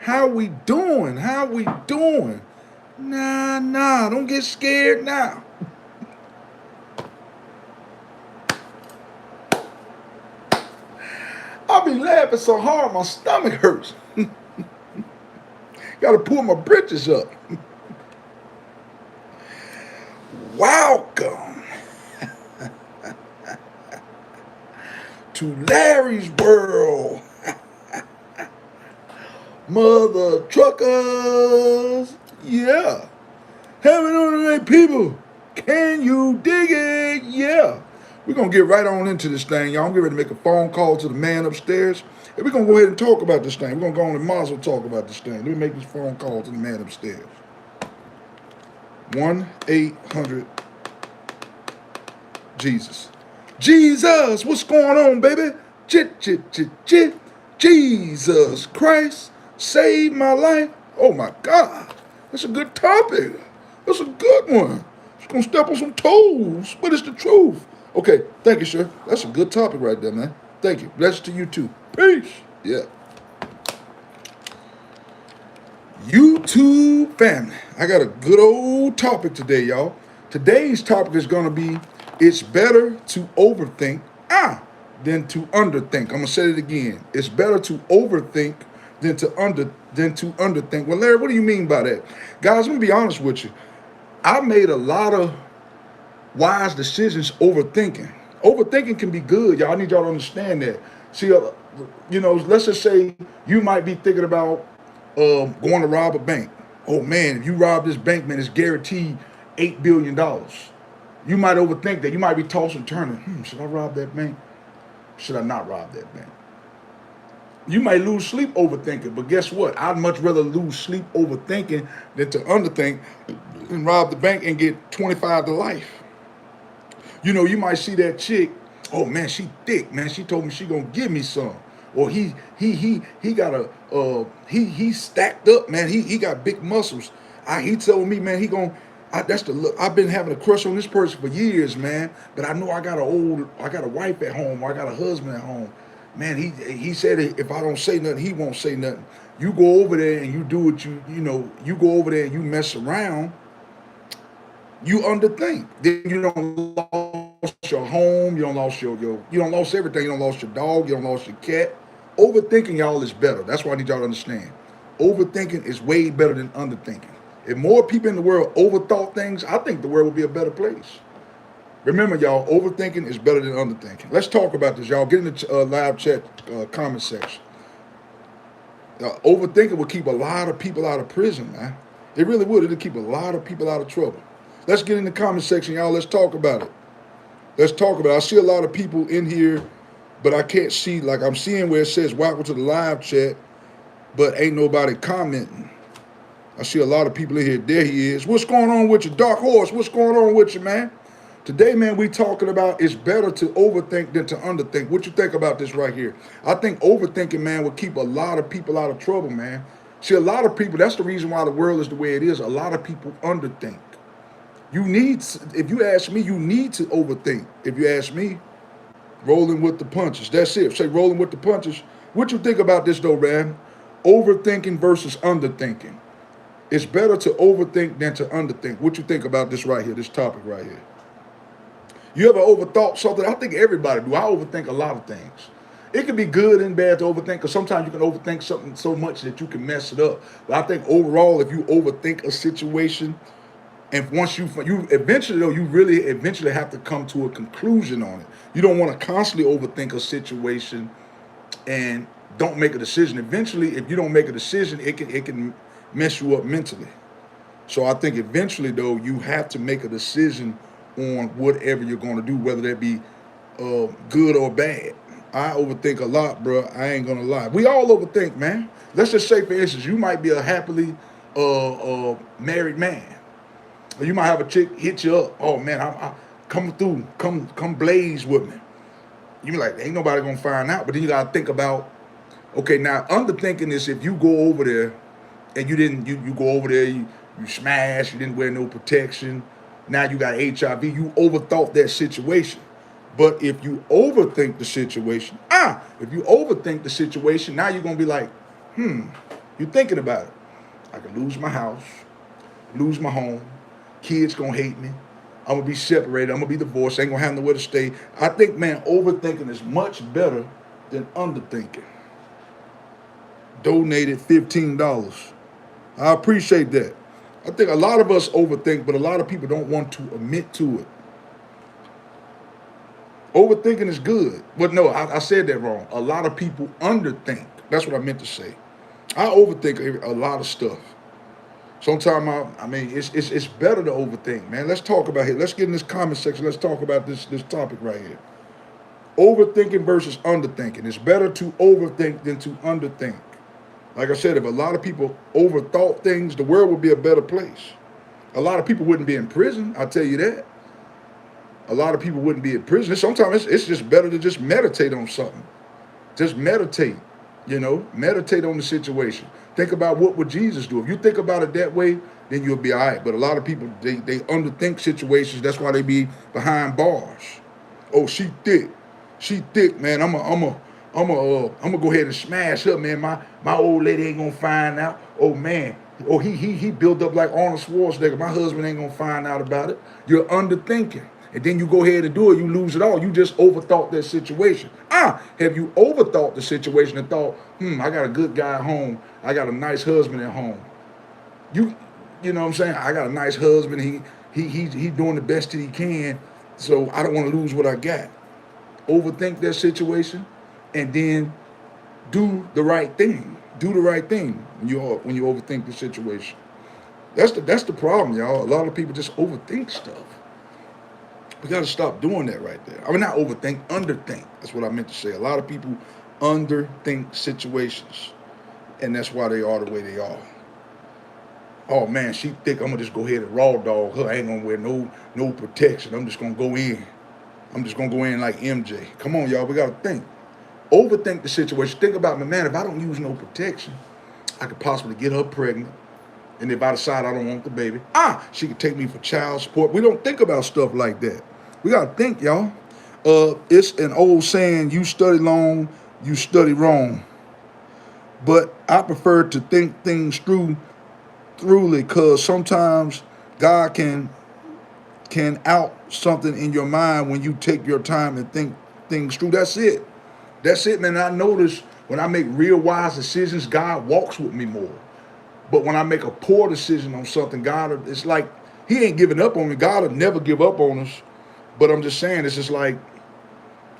How we doing? How we doing? Nah, don't get scared now. I be laughing so hard my stomach hurts. Gotta pull my britches up. Welcome to Larry's World. Mother truckers. Yeah. Having on today, people. Can you dig it? Yeah. We're going to get right on into this thing, y'all. I'm getting ready to make a phone call to the man upstairs. And we're going to go ahead and talk about this thing. We're going to go on and Mazel talk about this thing. Let me make this phone call to the man upstairs. 1-800 Jesus. Jesus, what's going on, baby? Chit. Jesus Christ, save my life. Oh my God, that's a good topic. That's a good one. It's gonna step on some toes, but it's the truth. Okay, thank you, sir. That's a good topic right there, man. Thank you. Blessings to you too. Peace. Yeah. YouTube family, I got a good old topic today, y'all. Today's topic is gonna be, it's better to overthink than to underthink. I'm gonna say it again. It's better to overthink than to underthink. Well, Larry, what do you mean by that? Guys, let me be honest with you. I made a lot of wise decisions overthinking. Overthinking can be good, y'all. I need y'all to understand that. See, let's just say you might be thinking about going to rob a bank. Oh man, if you rob this bank, man, it's guaranteed $8 billion. You might overthink that. You might be tossing and turning. Should I rob that bank? Should I not rob that bank? You might lose sleep overthinking, but guess what? I'd much rather lose sleep overthinking than to underthink and rob the bank and get 25 to life. You might see that chick. Oh man, she thick, man. She told me she gonna give me some. Or he got he stacked up, man. He got big muscles. He told me, man, that's the look. I've been having a crush on this person for years, man. But I know I got a wife at home, or I got a husband at home. Man, he said if I don't say nothing, he won't say nothing. You go over there and you do what you go over there and you mess around, you underthink. Then you don't lost your home, you don't lost you don't lost everything. You don't lost your dog, you don't lost your cat. Overthinking, y'all, is better. That's why I need y'all to understand. Overthinking is way better than underthinking. If more people in the world overthought things, I think the world would be a better place. Remember, y'all, overthinking is better than underthinking. Let's talk about this, y'all. Get in the live chat comment section. Overthinking would keep a lot of people out of prison, man. It really would. It'll keep a lot of people out of trouble. Let's get in the comment section, y'all. Let's talk about it. Let's talk about it. I see a lot of people in here, but I can't see, like I'm seeing where it says welcome to the live chat, but ain't nobody commenting. I see a lot of people in here. There he is. What's going on with you, Dark Horse? What's going on with you, man? Today, man, we talking about it's better to overthink than to underthink. What you think about this right here? I think overthinking, man, will keep a lot of people out of trouble, man. See, a lot of people, that's the reason why the world is the way it is. A lot of people underthink. If you ask me, you need to overthink. If you ask me, rolling with the punches. That's it. Say rolling with the punches. What you think about this though, man? Overthinking versus underthinking. It's better to overthink than to underthink. What you think about this right here, this topic right here? You ever overthought something? I think everybody do. I overthink a lot of things. It can be good and bad to overthink, because sometimes you can overthink something so much that you can mess it up. But I think overall, if you overthink a situation, and once you eventually though, you really eventually have to come to a conclusion on it. You don't want to constantly overthink a situation and don't make a decision. Eventually, if you don't make a decision, it can mess you up mentally. So I think eventually though, you have to make a decision on whatever you're going to do, whether that be good or bad. I overthink a lot, bro. I ain't gonna lie. We all overthink, man. Let's just say, for instance, you might be a happily married man. Or you might have a chick hit you up. Oh man, I come through, come blaze with me. You be like, ain't nobody gonna find out. But then you gotta think about, okay, now underthinking is if you go over there and you go over there, you smash, you didn't wear no protection. Now you got HIV. You overthought that situation. But if you overthink the situation, now you're gonna be like, You're thinking about it. I could lose my house, lose my home. Kids gonna hate me. I'm gonna be separated. I'm gonna be divorced. I ain't gonna have nowhere to stay. I think, man, overthinking is much better than underthinking. Donated $15. I appreciate that. I think a lot of us overthink, but a lot of people don't want to admit to it. Overthinking is good. But no, I said that wrong. A lot of people underthink. That's what I meant to say. I overthink a lot of stuff. Sometimes I mean, it's better to overthink, man. Let's talk about it. Let's get in this comment section. Let's talk about this topic right here. Overthinking versus underthinking. It's better to overthink than to underthink. Like I said, if a lot of people overthought things, the world would be a better place. A lot of people wouldn't be in prison, I'll tell you that. A lot of people wouldn't be in prison. Sometimes it's just better to just meditate on something. Just meditate, meditate on the situation. Think about what would Jesus do. If you think about it that way, then you'll be all right. But a lot of people, they underthink situations. That's why they be behind bars. Oh, she thick. She thick, man. I'm gonna go ahead and smash her, man. My old lady ain't gonna find out. Oh man. Oh, he built up like Arnold Schwarzenegger. My husband ain't gonna find out about it. You're underthinking. And then you go ahead and do it, you lose it all. You just overthought that situation. Have you overthought the situation and thought, I got a good guy at home. I got a nice husband at home. You know what I'm saying? I got a nice husband. He doing the best that he can. So I don't want to lose what I got. Overthink that situation and then do the right thing. Do the right thing when you overthink the situation. That's the problem, y'all. A lot of people just overthink stuff. We got to stop doing that right there. I mean, not overthink, underthink. That's what I meant to say. A lot of people underthink situations, and that's why they are the way they are. Oh man, she thick. I'm gonna just go ahead and raw dog her. I ain't gonna wear no protection. I'm just gonna go in. I'm just gonna go in like MJ. Come on, y'all. We gotta think. Overthink the situation. Think about me, man. If I don't use no protection, I could possibly get her pregnant. And if I decide I don't want the baby, she could take me for child support. We don't think about stuff like that. We got to think, y'all. It's an old saying, you study long, you study wrong. But I prefer to think things throughly because sometimes God can out something in your mind when you take your time and think things through. That's it. That's it, man. I notice when I make real wise decisions, God walks with me more. But when I make a poor decision on something, God, it's like he ain't giving up on me. God will never give up on us. But I'm just saying, it's just like,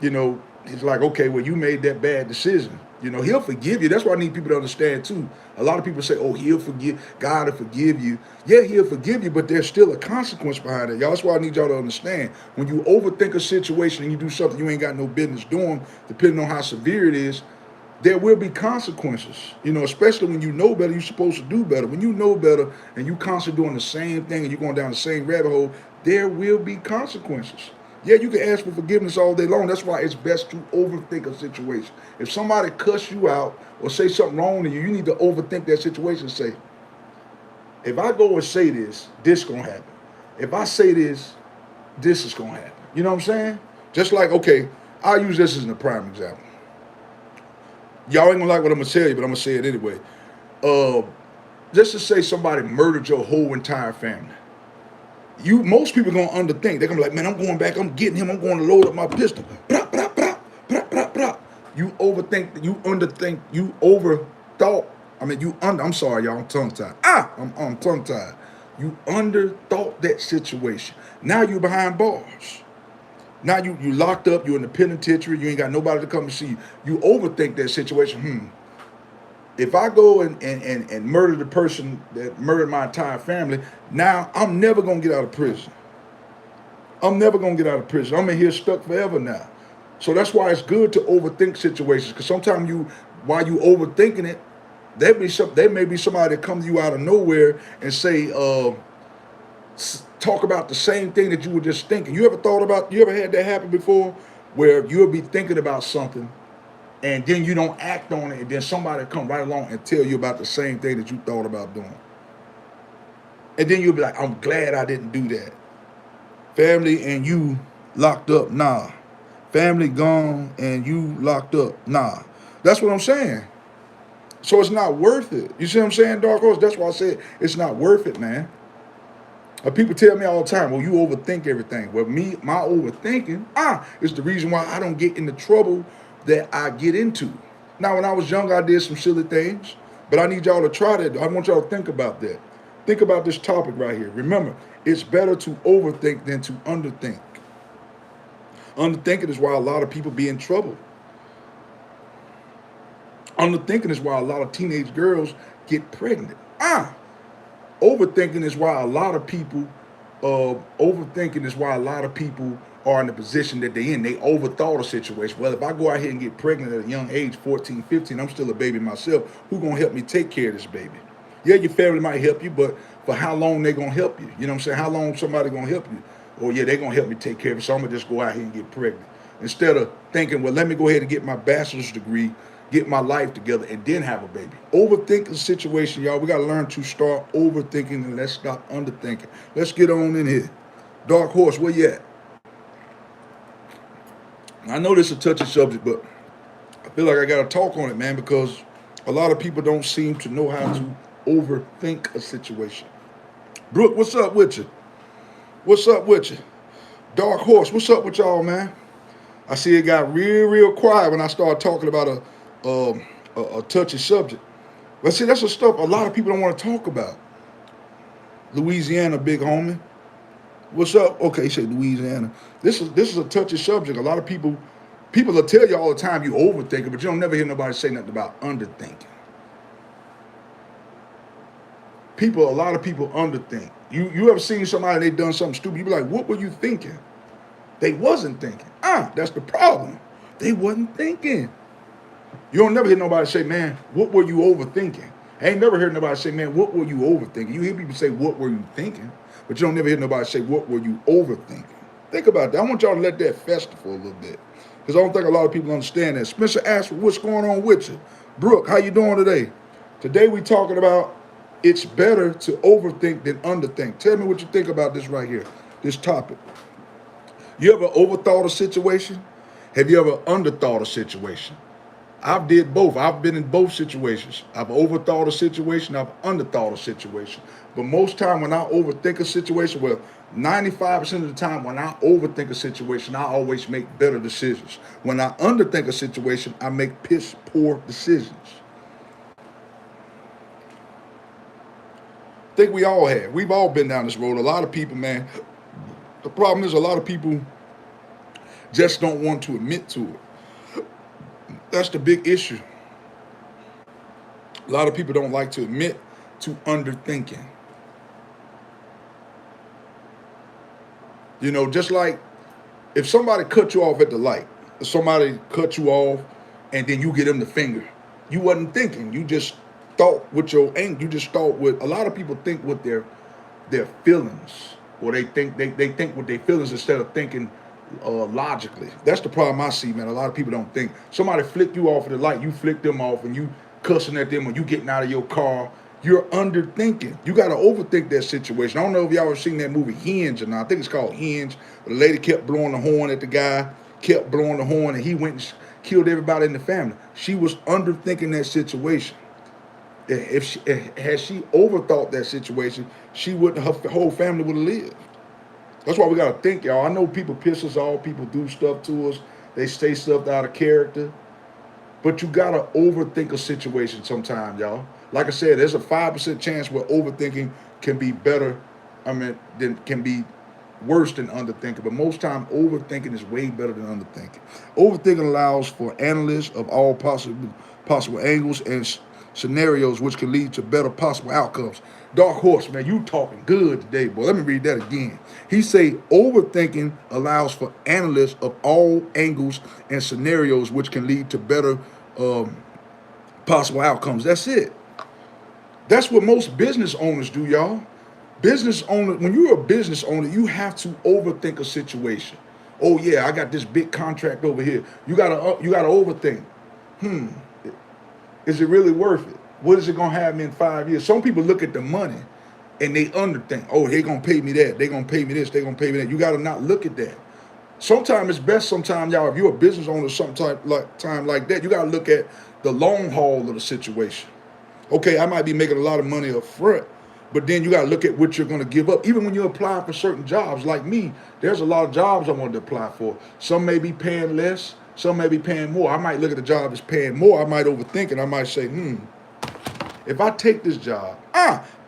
it's like, okay, well, you made that bad decision. He'll forgive you. That's what I need people to understand, too. A lot of people say, oh, he'll forgive, God will forgive you. Yeah, he'll forgive you, but there's still a consequence behind it. Y'all, that's why I need y'all to understand. When you overthink a situation and you do something you ain't got no business doing, depending on how severe it is, there will be consequences, especially when you know better, you're supposed to do better. When you know better and you constantly doing the same thing and you're going down the same rabbit hole, there will be consequences. Yeah, you can ask for forgiveness all day long. That's why it's best to overthink a situation. If somebody cuss you out or say something wrong to you, you need to overthink that situation and say, if I go and say this is going to happen. If I say this is going to happen. You know what I'm saying? Just like, okay, I'll use this as a prime example. Y'all ain't gonna like what I'm gonna tell you, but I'm gonna say it anyway. Just to say somebody murdered your whole entire family. Most people gonna underthink. They're gonna be like, man, I'm going back, I'm getting him, I'm going to load up my pistol. Blah, blah, blah, blah, blah, blah. You overthink, you underthink, you overthought. I'm sorry, y'all, I'm tongue-tied. I'm tongue-tied. You underthought that situation. Now you behind bars. Now you locked up, you're in the penitentiary, you ain't got nobody to come and see you. You overthink that situation. If I go and murder the person that murdered my entire family, now I'm never going to get out of prison. I'm never going to get out of prison. I'm in here stuck forever now. So that's why it's good to overthink situations, because sometimes while you overthinking it, there may be somebody that comes to you out of nowhere and say, talk about the same thing that you were just thinking. You ever had that happen before, where you'll be thinking about something and then you don't act on it, and then somebody come right along and tell you about the same thing that you thought about doing. And then you'll be like, I'm glad I didn't do that. Family and you locked up, nah. Family gone and you locked up, nah. That's what I'm saying. So it's not worth it. You see what I'm saying, Dark Horse? That's why I said it's not worth it, man. People tell me all the time, well, you overthink everything. Well, my overthinking, is the reason why I don't get in the trouble that I get into. Now, when I was younger, I did some silly things, but I need y'all to try that. I want y'all to think about that. Think about this topic right here. Remember, it's better to overthink than to underthink. Underthinking is why a lot of people be in trouble. Underthinking is why a lot of teenage girls get pregnant. Overthinking is why a lot of people, overthinking is why a lot of people are in the position that they're in. They overthought a situation. Well, if I go out here and get pregnant at a young age, 14, 15, I'm still a baby myself. Who's going to help me take care of this baby? Yeah, your family might help you, but for how long they going to help you? You know what I'm saying? How long somebody going to help you? Or yeah, they're going to help me take care of it, so I'm going to just go out here and get pregnant. Instead of thinking, well, let me go ahead and get my bachelor's degree, get my life together, and then have a baby. Overthink the situation, y'all. We got to learn to start overthinking and let's stop underthinking. Let's get on in here. Dark Horse, where you at? I know this is a touchy subject, but I feel like I got to talk on it, man, because a lot of people don't seem to know how to overthink a situation. Brooke, what's up with you? What's up with you? Dark Horse, what's up with y'all, man? I see it got real quiet when I started talking about a touchy subject. But see, that's the stuff a lot of people don't want to talk about. Louisiana, big homie. What's up? Okay, you say Louisiana. This is a touchy subject. A lot of people will tell you all the time you overthink it, but you don't never hear nobody say nothing about underthinking. A lot of people underthink. You ever seen somebody, they done something stupid, you be like, what were you thinking? They wasn't thinking. That's the problem. They wasn't thinking. You don't never hear nobody say, man, what were you overthinking? I ain't never heard nobody say, man, what were you overthinking? You hear people say, what were you thinking? But you don't never hear nobody say, what were you overthinking? Think about that. I want y'all to let that fester for a little bit, because I don't think a lot of people understand that. Spencer Ashford, what's going on with you? Brooke, how you doing today? Today we talking about it's better to overthink than underthink. Tell me what you think about this right here, this topic. You ever overthought a situation? Have you ever underthought a situation? I've did both. I've been in both situations. I've overthought a situation. I've underthought a situation. But most time when I overthink a situation, well, 95% of the time when I overthink a situation, I always make better decisions. When I underthink a situation, I make piss poor decisions. I think we all have. We've all been down this road. A lot of people, man, the problem is a lot of people just don't want to admit to it. That's the big issue. A lot of people don't like to admit to underthinking. You know, just like if somebody cut you off at the light, if somebody cut you off and then you get them the finger, you wasn't thinking. You just thought with your anger. You just thought with, a lot of people think with their feelings, or they think with their feelings instead of thinking logically. That's the problem I see, man. A lot of people don't think. Somebody flicked you off at the light, you flicked them off, and you cussing at them, or you getting out of your car. You're underthinking. You got to overthink that situation. I don't know if y'all ever seen that movie Hinge or not. I think it's called Hinge. The lady kept blowing the horn at the guy, kept blowing the horn, and he went and killed everybody in the family. She was underthinking that situation. Had she overthought that situation, she wouldn't. Her whole family would have lived. That's why we got to think, y'all. I know people piss us off. People do stuff to us. They say stuff out of character. But you got to overthink a situation sometimes, y'all. Like I said, there's a 5% chance where overthinking can be better, than can be worse than underthinking. But most time, overthinking is way better than underthinking. Overthinking allows for analysis of all possible angles and scenarios, which can lead to better possible outcomes. Dark Horse, man, you talking good today, boy. Let me read that again. He say overthinking allows for analysis of all angles and scenarios, which can lead to better possible outcomes. That's it. That's what most business owners do, y'all. Business owner, when you're a business owner, you have to overthink a situation. Oh yeah, I got this big contract over here. You gotta overthink. Is it really worth it? What is it gonna have me in 5 years? Some people look at the money and they underthink. Oh, they gonna pay me that. They gonna pay me this. They gonna pay me that. You gotta not look at that. Sometimes it's best. Sometimes y'all, if you're a business owner, time like that, you gotta look at the long haul of the situation. Okay, I might be making a lot of money up front, but then you got to look at what you're going to give up. Even when you apply for certain jobs, like me, there's a lot of jobs I wanted to apply for. Some may be paying less, some may be paying more. I might look at the job as paying more. I might overthink it. I might say, if I take this job,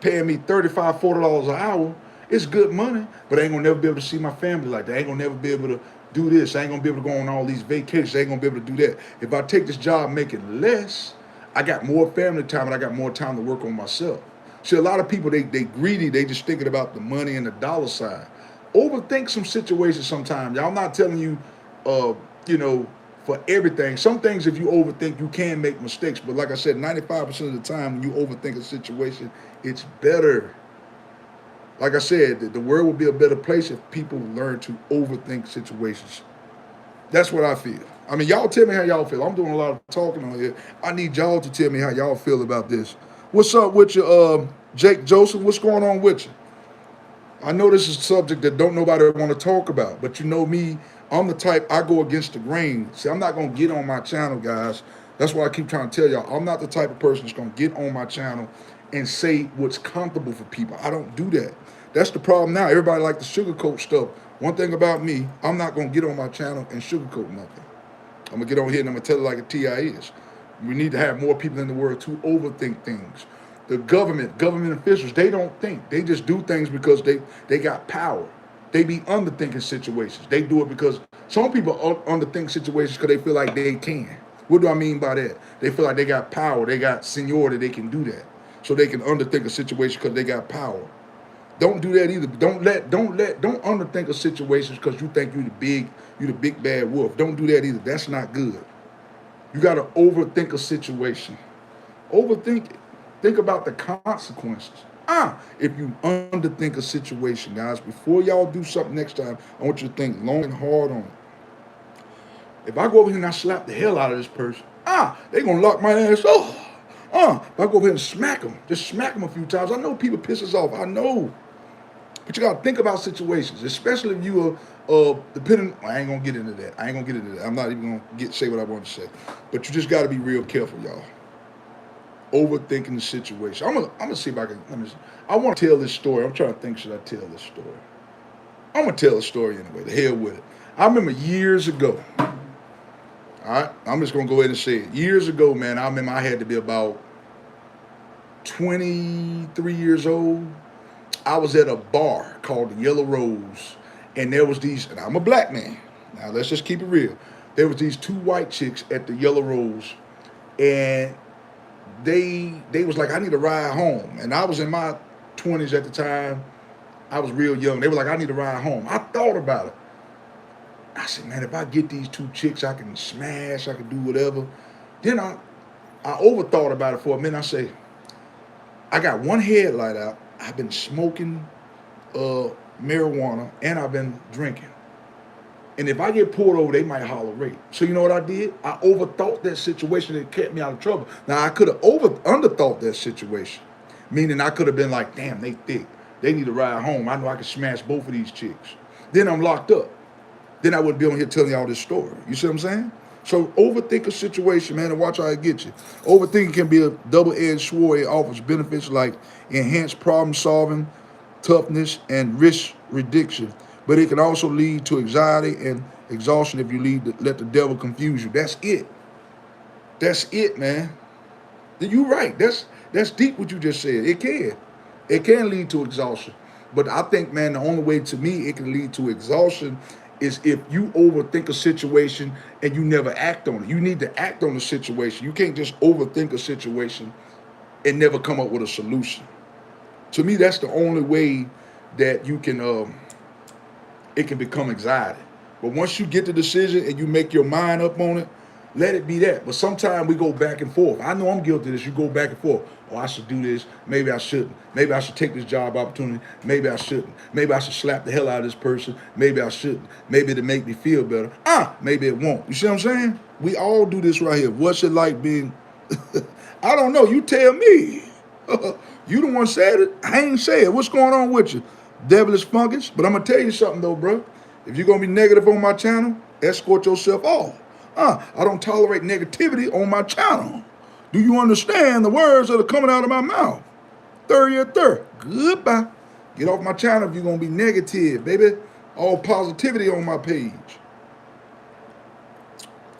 paying me $35, $40 an hour, it's good money, but I ain't gonna never be able to see my family like that. I ain't gonna never be able to do this. I ain't gonna be able to go on all these vacations. I ain't gonna be able to do that. If I take this job making less, I got more family time and I got more time to work on myself. See, a lot of people, they greedy. They just thinking about the money and the dollar sign. Overthink some situations sometimes. Y'all, I'm not telling you, you know, for everything. Some things, if you overthink, you can make mistakes. But like I said, 95% of the time when you overthink a situation, it's better. Like I said, the world would be a better place if people learn to overthink situations. That's what I feel. I mean, y'all tell me how y'all feel. I'm doing a lot of talking on here. I need y'all to tell me how y'all feel about this. What's up with you, Jake Joseph? What's going on with you? I know this is a subject that don't nobody want to talk about, but you know me, I'm the type, I go against the grain. See, I'm not going to get on my channel, guys. That's why I keep trying to tell y'all, I'm not the type of person that's going to get on my channel and say what's comfortable for people. I don't do that. That's the problem now. Everybody like to sugarcoat stuff. One thing about me, I'm not going to get on my channel and sugarcoat nothing. I'm going to get on here and I'm going to tell it like a TI is. We need to have more people in the world to overthink things. The government officials, they don't think. They just do things because they got power. They be underthinking situations. They do it because some people underthink situations because they feel like they can. What do I mean by that? They feel like they got power. They got seniority. They can do that. So they can underthink a situation because they got power. Don't do that either. Don't underthink a situation because you think you the big bad wolf. Don't do that either. That's not good. You got to overthink a situation. Overthink it. Think about the consequences. If you underthink a situation, guys, before y'all do something next time, I want you to think long and hard on it. If I go over here and I slap the hell out of this person, they gonna lock my ass up. If I go over here and smack them, just smack them a few times. I know people piss us off. I know. But you gotta think about situations, especially if you are depending. I ain't gonna get into that. I'm not even gonna say what I want to say. But you just gotta be real careful, y'all. Overthinking the situation. I'm gonna see if I can. I want to tell this story. I'm trying to think. Should I tell this story? I'm gonna tell the story anyway. The hell with it. I remember years ago. All right, I'm just gonna go ahead and say it. Years ago, man, I remember I had to be about 23 years old. I was at a bar called the Yellow Rose, and there was these, and I'm a black man. Now let's just keep it real. There was these two white chicks at the Yellow Rose, and they was like, I need a ride home. And I was in my 20s at the time. I was real young. They were like, I need a ride home. I thought about it. I said, man, if I get these two chicks, I can smash, I can do whatever. Then I overthought about it for a minute. I say, I got one headlight out. I've been smoking marijuana and I've been drinking. And if I get pulled over, they might holler rape. So you know what I did? I overthought that situation and it kept me out of trouble. Now I could have underthought that situation, meaning I could have been like, damn, they thick. They need to ride home. I know I can smash both of these chicks. Then I'm locked up. Then I wouldn't be on here telling y'all this story. You see what I'm saying? So overthink a situation, man, and watch how it gets you. Overthinking can be a double-edged sword. It offers benefits like enhanced problem solving, toughness, and risk reduction. But it can also lead to anxiety and exhaustion if you let the devil confuse you. That's it. That's it, man. You're right. That's deep what you just said. It can. It can lead to exhaustion. But I think, man, the only way to me it can lead to exhaustion is if you overthink a situation and you never act on it. You need to act on the situation. You can't just overthink a situation and never come up with a solution. To me, that's the only way that you can, it can become anxiety. But once you get the decision and you make your mind up on it, let it be that. But sometimes we go back and forth. I know I'm guilty of this. You go back and forth. Oh, I should do this. Maybe I shouldn't. Maybe I should take this job opportunity. Maybe I shouldn't. Maybe I should slap the hell out of this person. Maybe I shouldn't. Maybe it'll make me feel better. Maybe it won't. You see what I'm saying? We all do this right here. What's it like being... I don't know. You tell me. You the one said it. I ain't say it. What's going on with you? Devilish fungus. But I'm going to tell you something, though, bro. If you're gonna be negative on my channel, escort yourself off. I don't tolerate negativity on my channel. Do you understand the words that are coming out of my mouth? Third. Goodbye. Get off my channel if you're gonna be negative, baby. All positivity on my page.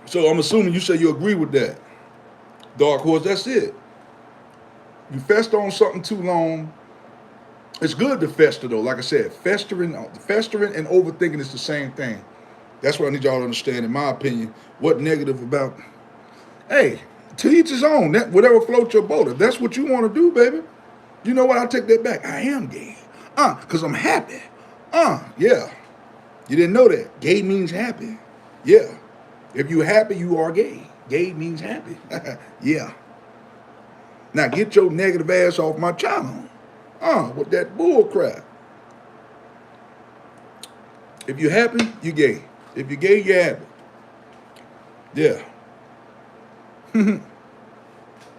So I'm assuming you say you agree with that. Dark Horse, that's it. You fester on something too long. It's good to fester though. Like I said, festering and overthinking is the same thing. That's what I need y'all to understand, in my opinion. What negative about? Hey, to each his own. That whatever floats your boat. If that's what you want to do, baby. You know what? I take that back. I am gay. Because I'm happy. Yeah. You didn't know that. Gay means happy. Yeah. If you're happy, you are gay. Gay means happy. Yeah. Now get your negative ass off my channel. With that bull crap. If you're happy, you're gay. If you're gay, you're happy. Yeah.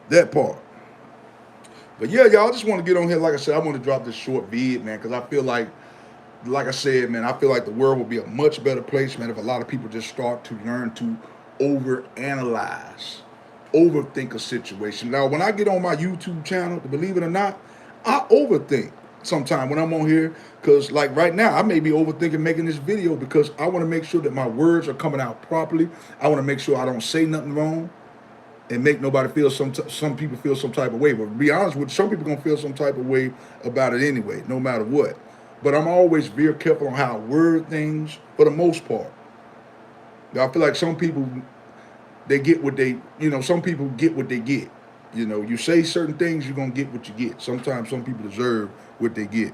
That part. But yeah, y'all, I just want to get on here. Like I said, I want to drop this short vid, man, because I feel like I said, man, I feel like the world would be a much better place, man, if a lot of people just start to learn to overanalyze, overthink a situation. Now, when I get on my YouTube channel, believe it or not, I overthink sometimes when I'm on here, because like right now, I may be overthinking making this video because I want to make sure that my words are coming out properly. I want to make sure I don't say nothing wrong and make nobody feel some people feel some type of way. But to be honest with you, some people gonna feel some type of way about it anyway, no matter what. But I'm always very careful on how I word things for the most part. I feel like some people, they get what they, some people get what they get. You say certain things, you're going to get what you get. Sometimes some people deserve what they get.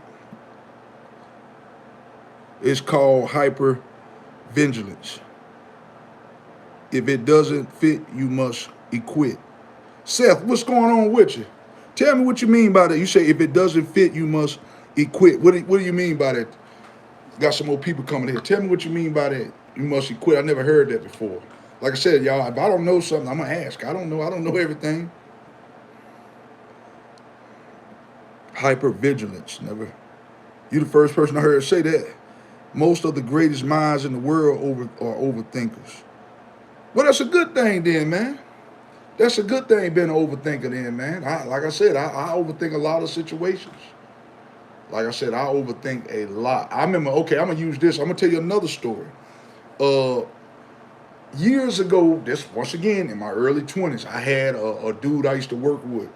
It's called hypervigilance. If it doesn't fit, you must acquit. Seth, what's going on with you? Tell me what you mean by that. You say if it doesn't fit, you must acquit. What do you mean by that? Got some more people coming here. Tell me what you mean by that. You must acquit. I never heard that before. Like I said, y'all, if I don't know something, I'm going to ask. I don't know everything. Hypervigilance. Never. You the first person I heard say that. Most of the greatest minds in the world are overthinkers. Well, that's a good thing then, man. That's a good thing being an overthinker then, man. Like I said, I overthink a lot of situations. Like I said, I overthink a lot. I remember, okay, I'm going to use this. I'm going to tell you another story. Years ago, this once again, in my early 20s, I had a dude I used to work with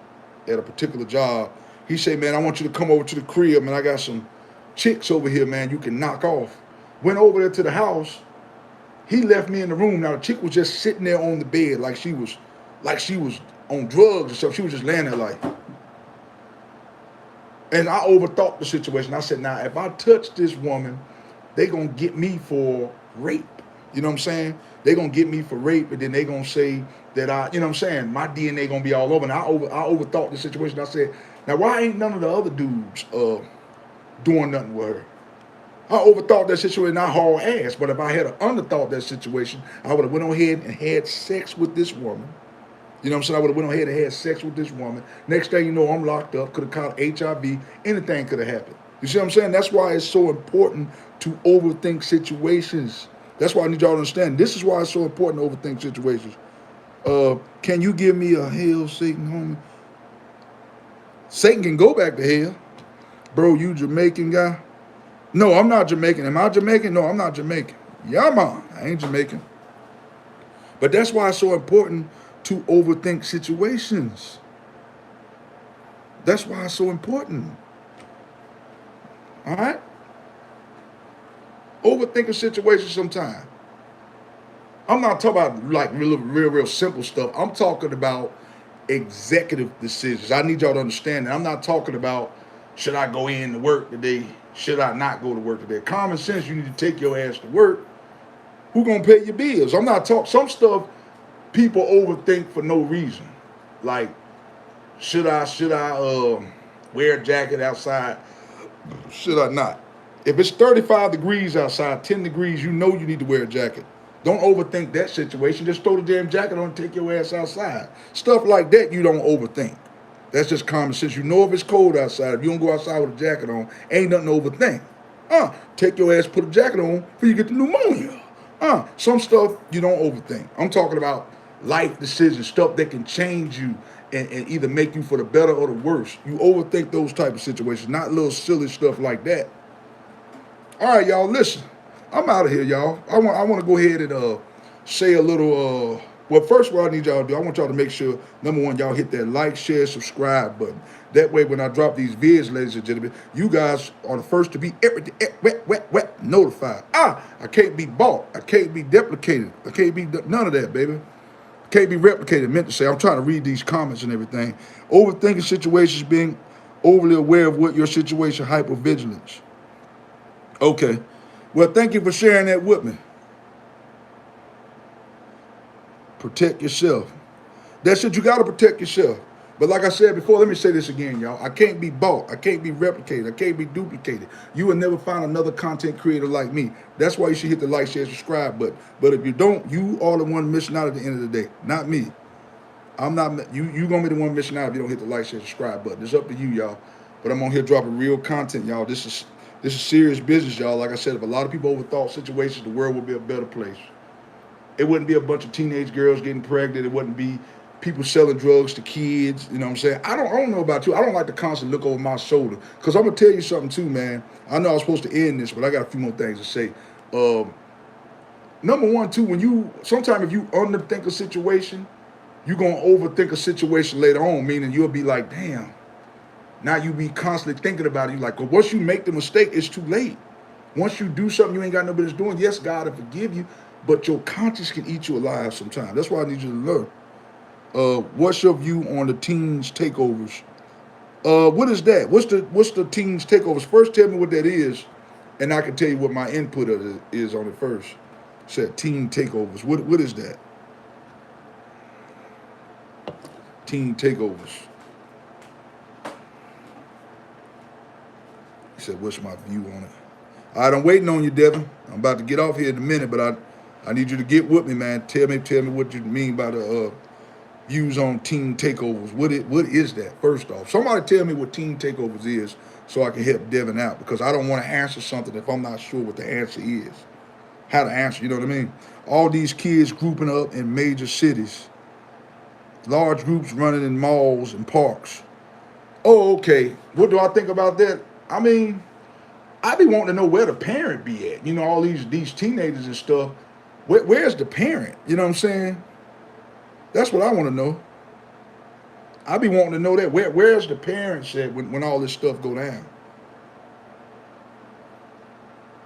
at a particular job. He said, man, I want you to come over to the crib, man. I got some chicks over here, man, you can knock off. Went over there to the house. He left me in the room. Now, the chick was just sitting there on the bed like she was on drugs or something. She was just laying there like. And I overthought the situation. I said, now, if I touch this woman, they going to get me for rape. You know what I'm saying? They going to get me for rape, and then they going to say that you know what I'm saying, my DNA going to be all over. And I overthought the situation. I said, now, why ain't none of the other dudes doing nothing with her? I overthought that situation. I haul ass. But if I had underthought that situation, I would have went on ahead and had sex with this woman. You know what I'm saying? I would have went on ahead and had sex with this woman. Next thing you know, I'm locked up. Could have caught HIV. Anything could have happened. You see what I'm saying? That's why it's so important to overthink situations. That's why I need y'all to understand. This is why it's so important to overthink situations. Can you give me a hell, Satan, homie? Satan can go back to hell. Bro, you Jamaican guy? No, I'm not Jamaican. Am I Jamaican? No, I'm not Jamaican. Yeah, man, I ain't Jamaican. But that's why it's so important to overthink situations. That's why it's so important. All right? Overthink a situation sometimes. I'm not talking about like real simple stuff. I'm talking about executive decisions. I need y'all to understand that. I'm not talking about should I go in to work today? Should I not go to work today? Common sense, you need to take your ass to work. Who gonna pay your bills? I'm not talking some stuff people overthink for no reason. Like, should I wear a jacket outside? Should I not? If it's 35 degrees outside, 10 degrees, you know you need to wear a jacket. Don't overthink that situation. Just throw the damn jacket on and take your ass outside. Stuff like that you don't overthink. That's just common sense. You know if it's cold outside, if you don't go outside with a jacket on, ain't nothing to overthink. Take your ass, put a jacket on before you get the pneumonia. Some stuff you don't overthink. I'm talking about life decisions, stuff that can change you and either make you for the better or the worse. You overthink those type of situations, not little silly stuff like that. All right, y'all, listen. I'm out of here, y'all. I want to go ahead and say a little. Well, first of all, I need y'all to do, I want y'all to make sure, number one, y'all hit that like, share, subscribe button. That way, when I drop these vids, ladies and gentlemen, you guys are the first to be notified. I can't be bought. I can't be duplicated. I can't be none of that, baby. Can't be replicated. Meant to say, I'm trying to read these comments and everything. Overthinking situations, being overly aware of what your situation, hypervigilance. Okay. Well, thank you for sharing that with me. Protect yourself. That's it. You got to protect yourself. But like I said before, let me say this again, y'all. I can't be bought. I can't be replicated. I can't be duplicated. You will never find another content creator like me. That's why you should hit the like, share, subscribe button. But if you don't, you are the one missing out at the end of the day, not me. I'm not. You gonna be the one missing out if you don't hit the like, share, subscribe button. It's up to you, y'all. But I'm on here dropping real content, y'all. This is serious business, y'all. Like I said, if a lot of people overthought situations, the world would be a better place. It wouldn't be a bunch of teenage girls getting pregnant. It wouldn't be people selling drugs to kids. You know what I'm saying? I don't know about you. I don't like to constantly look over my shoulder. Because I'm going to tell you something too, man. I know I was supposed to end this, but I got a few more things to say. Number one, too, sometimes if you underthink a situation, you're going to overthink a situation later on, meaning you'll be like, damn. Now you be constantly thinking about it. You're like, well, once you make the mistake, it's too late. Once you do something you ain't got no business doing, yes, God will forgive you, but your conscience can eat you alive sometimes. That's why I need you to learn. What's your view on the teens takeovers? What is that? What's the teens takeovers? First, tell me what that is, and I can tell you what my input of it is on it first. It said teen takeovers. What is that? Teen takeovers. He said, what's my view on it? All right, I'm waiting on you, Devin. I'm about to get off here in a minute, but I need you to get with me, man. Tell me what you mean by the views on teen takeovers. What is that? First off, somebody tell me what teen takeovers is, so I can help Devin out, because I don't want to answer something if I'm not sure what the answer is. How to answer, you know what I mean? All these kids grouping up in major cities, large groups running in malls and parks. Oh, okay. What do I think about that? I mean, I be wanting to know where the parent be at. You know, all these teenagers and stuff. Where's the parent? You know what I'm saying? That's what I want to know. I be wanting to know that. Where's the parents at when all this stuff go down?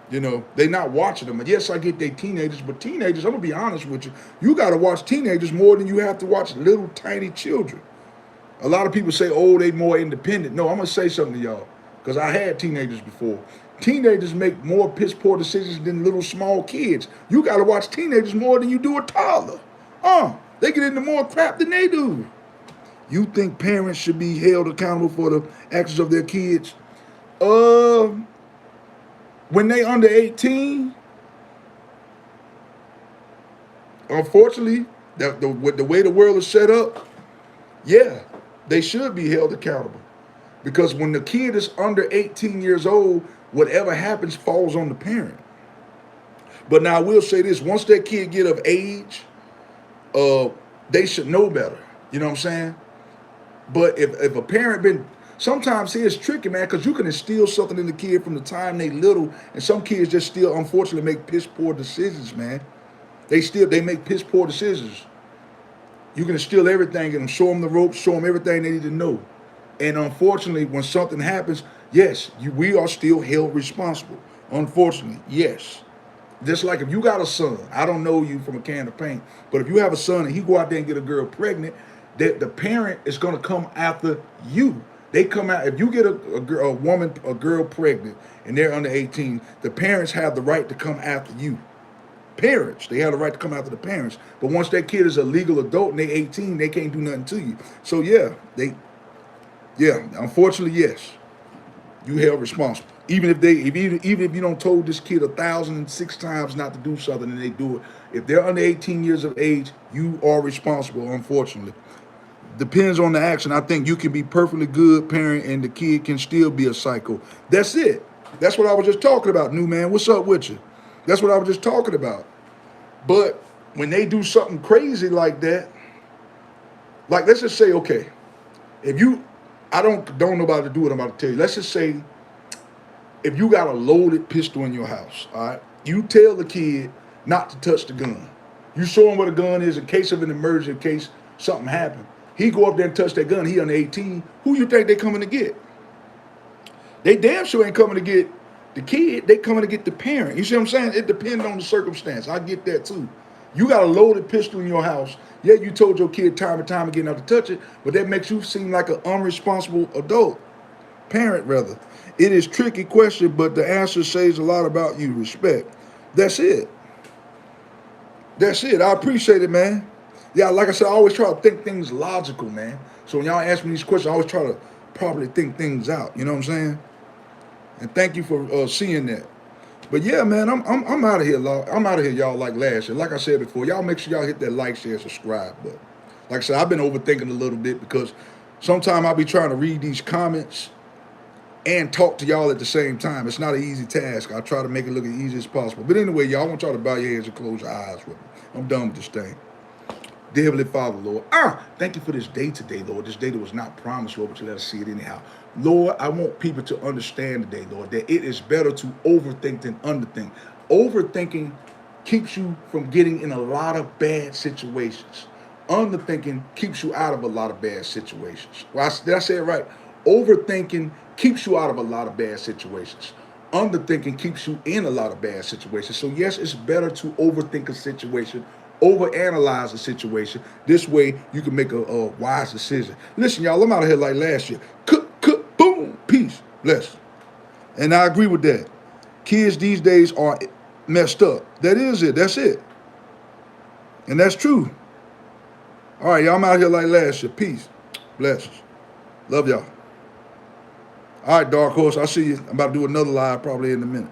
You know, they not watching them. And yes, I get they teenagers, but teenagers, I'm going to be honest with you, you got to watch teenagers more than you have to watch little tiny children. A lot of people say, oh, they more independent. No, I'm going to say something to y'all, because I had teenagers before. Teenagers make more piss poor decisions than little small kids. You got to watch teenagers more than you do a toddler. They get into more crap than they do. You think parents should be held accountable for the actions of their kids? When they under 18, unfortunately, the way the world is set up, yeah, they should be held accountable. Because when the kid is under 18 years old, whatever happens falls on the parent. But now I will say this, once that kid get of age, they should know better. You know what I'm saying? But if a parent sometimes it's tricky, man, because you can instill something in the kid from the time they little, and some kids just still, unfortunately, make piss poor decisions, man. They make piss poor decisions. You can instill everything in them, show them the ropes, show them everything they need to know. And unfortunately, when something happens, yes, we are still held responsible. Unfortunately, yes. Just like if you got a son, I don't know you from a can of paint, but if you have a son and he go out there and get a girl pregnant, that the parent is going to come after you. They come out, if you get a girl pregnant and they're under 18, the parents have the right to come after you. Parents, they have the right to come after the parents. But once that kid is a legal adult and they're 18, they can't do nothing to you. So yeah, unfortunately, yes, you held responsible. Even if you don't told this kid 1,006 times not to do something and they do it, if they're under 18 years of age, you are responsible, unfortunately. Depends on the action. I think you can be perfectly good parent and the kid can still be a psycho. That's it. That's what I was just talking about, new man. What's up with you? That's what I was just talking about. But when they do something crazy like that, like let's just say, okay, if you, I don't know about to do what I'm about to tell you. Let's just say if you got a loaded pistol in your house, all right, you tell the kid not to touch the gun. You show him what a gun is in case of an emergency, in case something happened. He go up there and touch that gun. He under 18. Who you think they coming to get? They damn sure ain't coming to get the kid. They coming to get the parent. You see what I'm saying? It depends on the circumstance. I get that too. You got a loaded pistol in your house. Yeah, you told your kid time and time again not to touch it, but that makes you seem like an unresponsible adult. Parent, rather. It is a tricky question, but the answer says a lot about you. Respect. That's it. That's it. I appreciate it, man. Yeah, like I said, I always try to think things logical, man. So when y'all ask me these questions, I always try to properly think things out. You know what I'm saying? And thank you for seeing that. But yeah, man, I'm out of here, I'm out of here, y'all. Like last year, like I said before, y'all make sure y'all hit that like, share, subscribe button. Like I said, I've been overthinking a little bit because sometimes I'll be trying to read these comments and talk to y'all at the same time. It's not an easy task. I try to make it look as easy as possible. But anyway, y'all, I want y'all to bow your heads and close your eyes with me. I'm done with this thing. Dear Heavenly Father, Lord, thank you for this day today, Lord. This day that was not promised, Lord, but you let us see it anyhow. Lord, I want people to understand today, Lord, that it is better to overthink than underthink. Overthinking keeps you from getting in a lot of bad situations. Underthinking keeps you out of a lot of bad situations. Well, did I say it right? Overthinking keeps you out of a lot of bad situations. Underthinking keeps you in a lot of bad situations. So yes, it's better to overthink a situation, overanalyze a situation. This way you can make a wise decision. Listen, y'all, I'm out of here like last year. Cook, boom, peace, bless. And I agree with that. Kids these days are messed up. That is it. That's it. And that's true. All right, y'all, I'm out here like last year. Peace. Blessings. Love y'all. All right, Dark Horse, I'll see you. I'm about to do another live probably in a minute.